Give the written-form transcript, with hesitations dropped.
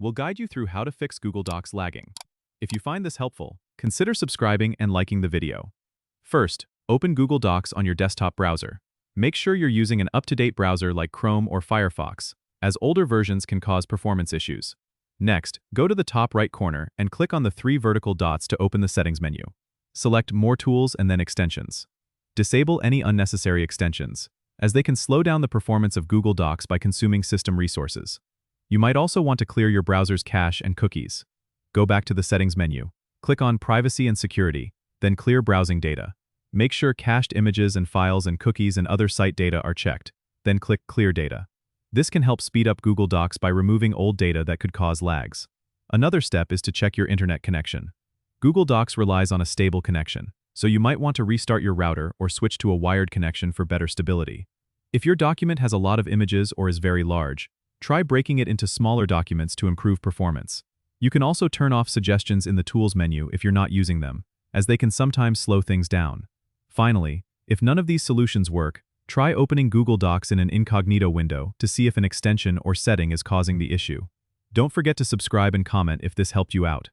we'll guide you through how to fix Google Docs lagging. If you find this helpful, consider subscribing and liking the video. First, open Google Docs on your desktop browser. Make sure you're using an up-to-date browser like Chrome or Firefox, as older versions can cause performance issues. Next, go to the top right corner and click on the 3 vertical dots to open the Settings menu. Select More Tools and then Extensions. Disable any unnecessary extensions, as they can slow down the performance of Google Docs by consuming system resources. You might also want to clear your browser's cache and cookies. Go back to the Settings menu, click on Privacy and Security, then Clear Browsing Data. Make sure cached images and files and cookies and other site data are checked, then click Clear Data. This can help speed up Google Docs by removing old data that could cause lags. Another step is to check your internet connection. Google Docs relies on a stable connection, so you might want to restart your router or switch to a wired connection for better stability. If your document has a lot of images or is very large, try breaking it into smaller documents to improve performance. You can also turn off suggestions in the Tools menu if you're not using them, as they can sometimes slow things down. Finally, if none of these solutions work, try opening Google Docs in an incognito window to see if an extension or setting is causing the issue. Don't forget to subscribe and comment if this helped you out.